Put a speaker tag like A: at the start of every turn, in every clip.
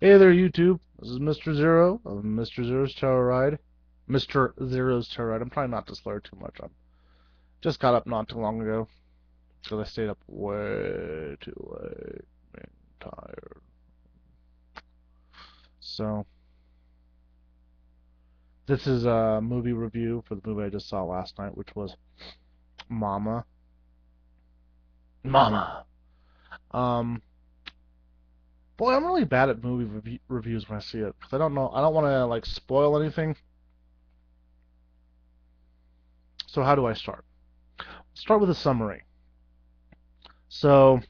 A: Hey there, YouTube. This is Mr. Zero of Mr. Zero's Terror Ride. Mr. Zero's Terror Ride. I'm trying not to slur too much. I just got up not too long ago because I stayed up way too late. I'm tired. So, this is a movie review for the movie I just saw last night, which was Mama. Mama. Um, Boy, I'm really bad at movie reviews when I see it because I don't know. I don't want to like spoil anything. So, how do I start? Start with a summary. So,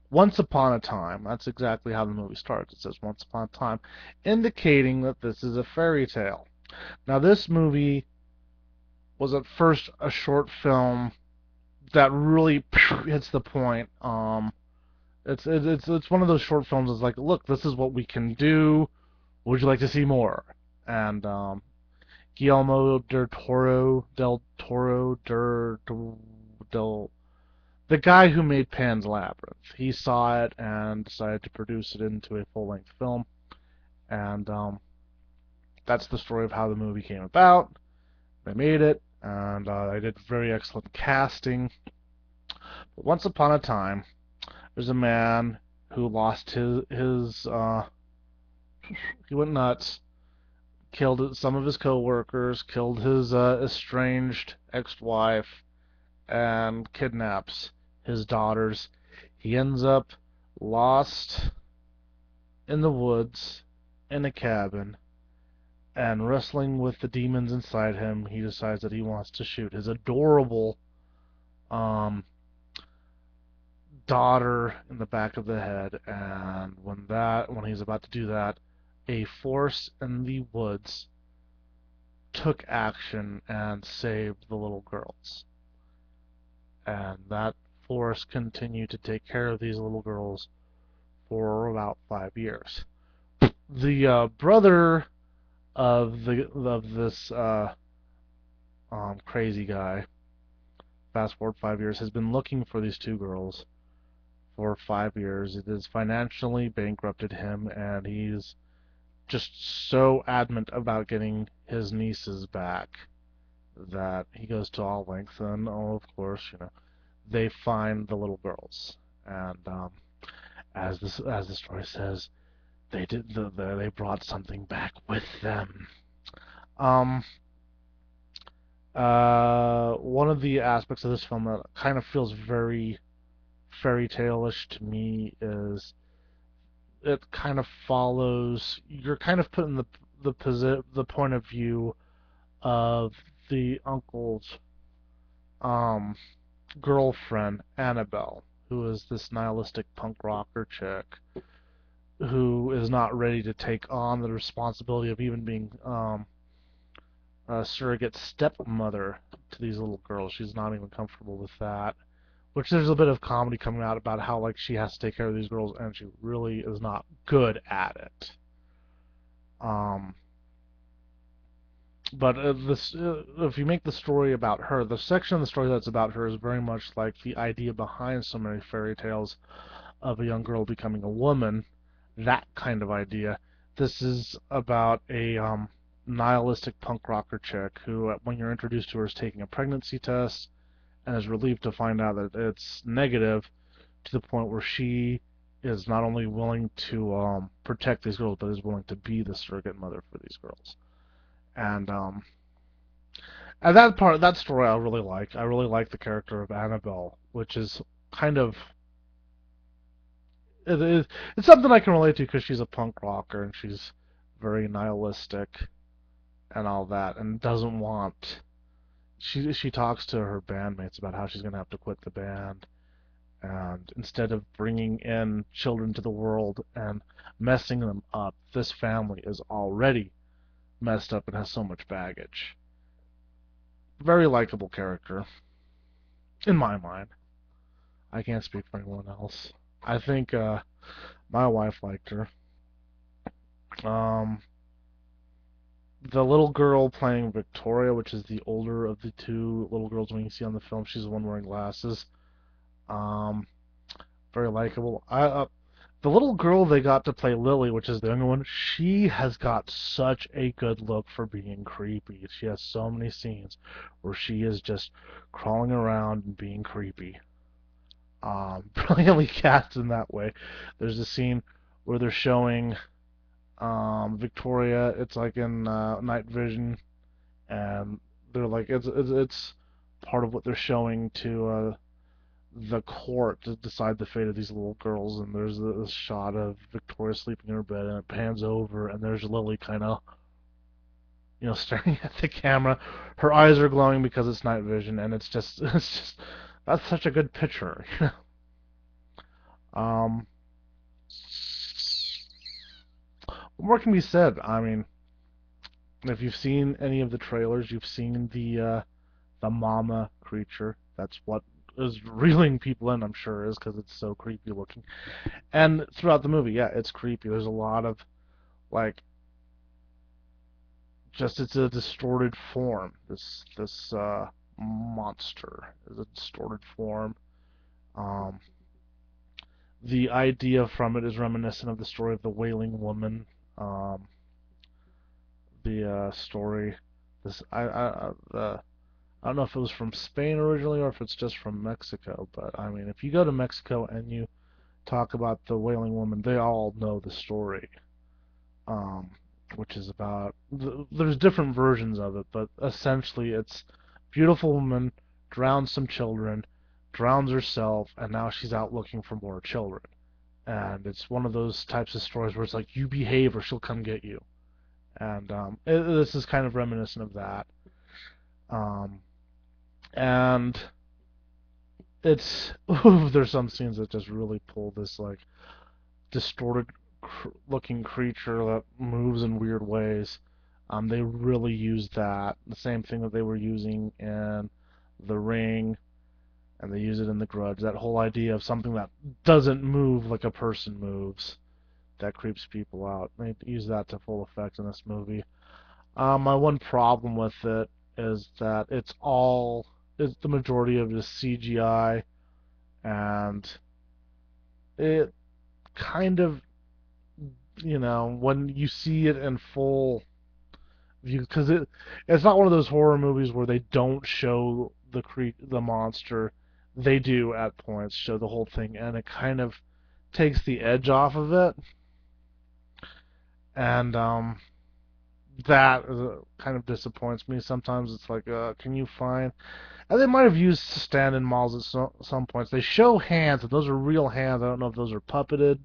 A: once upon a time, that's exactly how the movie starts. It says once upon a time, indicating that this is a fairy tale. Now, this movie was at first a short film that really hits the point. It's one of those short films that's like, look, this is what we can do. Would you like to see more? And Guillermo del Toro, the guy who made Pan's Labyrinth. He saw it and decided to produce it into a full-length film, and that's the story of how the movie came about. They made it, and they did very excellent casting. But once upon a time, there's a man who lost his he went nuts, killed some of his co-workers, killed his estranged ex-wife, and kidnaps his daughters. He ends up lost in the woods in a cabin, and wrestling with the demons inside him, he decides that he wants to shoot his adorable um, daughter in the back of the head. And when he's about to do that, a force in the woods took action and saved the little girls. And that force continued to take care of these little girls for about 5 years. The brother of this crazy guy, fast forward 5 years, has been looking for these two girls for 5 years. It has financially bankrupted him, and he's just so adamant about getting his nieces back that he goes to all lengths. And oh, of course, they find the little girls, and as the story says, they brought something back with them. Um, One of the aspects of this film that kind of feels very fairy tale-ish to me is it kind of follows. You're kind of put in the point of view of the uncle's um girlfriend Annabelle, who is this nihilistic punk rocker chick who is not ready to take on the responsibility of even being a surrogate stepmother to these little girls. She's not even comfortable with that. Which there's a bit of comedy coming out about how like she has to take care of these girls and she really is not good at it. Um, but if you make the story about her, the section of the story that's about her is very much like the idea behind so many fairy tales of a young girl becoming a woman. That kind of idea. This is about a nihilistic punk rocker chick who, when you're introduced to her, is taking a pregnancy test and is relieved to find out that it's negative, to the point where she is not only willing to protect these girls, but is willing to be the surrogate mother for these girls. And that story I really like. I really like the character of Annabelle, which is kind of it's something I can relate to because she's a punk rocker and she's very nihilistic and all that, and doesn't want. She talks to her bandmates about how she's gonna have to quit the band, and instead of bringing in children to the world and messing them up, this family is already messed up and has so much baggage. Very likable character, in my mind. I can't speak for anyone else. I think my wife liked her. Um, the little girl playing Victoria, which is the older of the two little girls when you see on the film, she's the one wearing glasses. Um, Very likable. The little girl they got to play Lily, which is the younger one, she has got such a good look for being creepy. She has so many scenes where she is just crawling around and being creepy. Brilliantly cast in that way. There's a scene where they're showing Victoria. It's like in night vision, and they're like it's part of what they're showing to the court to decide the fate of these little girls. And there's this shot of Victoria sleeping in her bed, and it pans over, and there's Lily kind of staring at the camera. Her eyes are glowing because it's night vision, and it's just that's such a good picture. Um, what more can be said? I mean, if you've seen any of the trailers, you've seen the mama creature. That's what is reeling people in, I'm sure, is because it's so creepy looking. And throughout the movie, yeah, it's creepy. There's a lot of like just it's a distorted form. This monster is a distorted form. Um, the idea from it is reminiscent of the story of the Wailing Woman. Um, the story, this I don't know if it was from Spain originally or if it's just from Mexico, but I mean, if you go to Mexico and you talk about the Wailing Woman, they all know the story, um, which is about. There's different versions of it, but essentially it's beautiful woman drowns some children, drowns herself, and now she's out looking for more children. And it's one of those types of stories where it's like, you behave or she'll come get you. And this is kind of reminiscent of that. Um, and it's ooh, there's some scenes that just really pull this like distorted looking creature that moves in weird ways. They really use that, the same thing that they were using in The Ring, and they use it in The Grudge. That whole idea of something that doesn't move like a person moves, that creeps people out. They use that to full effect in this movie. My one problem with it is that it's the majority of it is CGI, and it kind of, when you see it in full view, because it's not one of those horror movies where they don't show the monster. They do at points show the whole thing, and it kind of takes the edge off of it, and that kind of disappoints me. Sometimes it's like, can you find? And they might have used stand-in models at some points. They show hands, and those are real hands. I don't know if those are puppeted,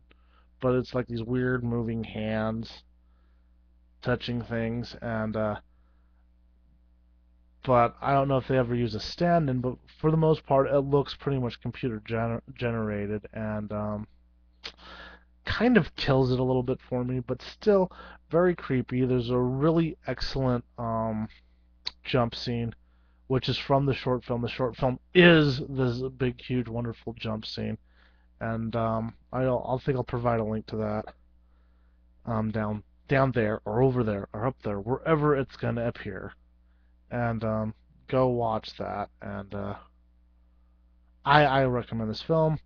A: but it's like these weird moving hands touching things, and but I don't know if they ever use a stand-in. But for the most part, it looks pretty much computer generated, and kind of kills it a little bit for me, but still very creepy. There's a really excellent jump scene, which is from the short film. The short film is this big, huge, wonderful jump scene, and I think I'll provide a link to that down there or over there or up there, wherever it's gonna appear, and go watch that. And I recommend this film.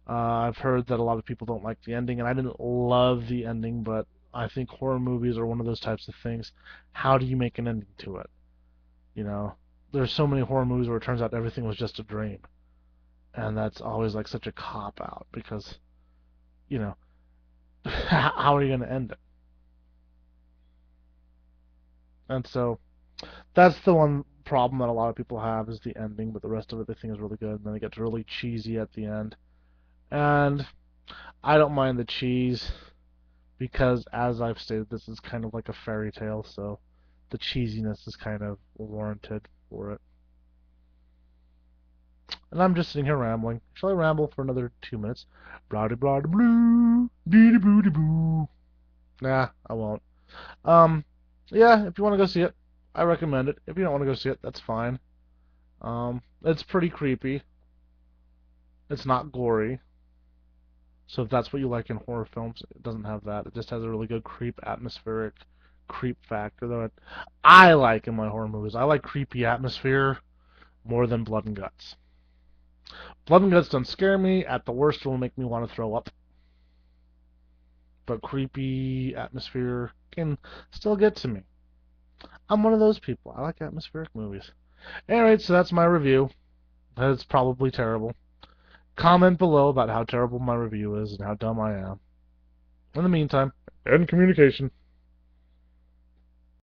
A: I've heard that a lot of people don't like the ending, and I didn't love the ending, but I think horror movies are one of those types of things. How do you make an ending to it? You know, there's so many horror movies where it turns out everything was just a dream, and that's always like such a cop out because, you know, how are you going to end it? And so that's the one problem that a lot of people have is the ending, but the rest of it they think is really good, and then it gets really cheesy at the end. And I don't mind the cheese because, as I've stated, this is kind of like a fairy tale, so the cheesiness is kind of warranted for it. And I'm just sitting here rambling. Shall I ramble for another 2 minutes? Blah blah blue, dee boo boo. Nah, I won't. Um, yeah, if you want to go see it, I recommend it. If you don't want to go see it, that's fine. It's pretty creepy. It's not gory. So if that's what you like in horror films, it doesn't have that. It just has a really good atmospheric creep factor that I like in my horror movies. I like creepy atmosphere more than blood and guts. Blood and guts don't scare me. At the worst, it will make me want to throw up. but creepy atmosphere can still get to me. I'm one of those people. I like atmospheric movies. Alright, so that's my review. It's probably terrible. Comment below about how terrible my review is and how dumb I am. In the meantime, end communication.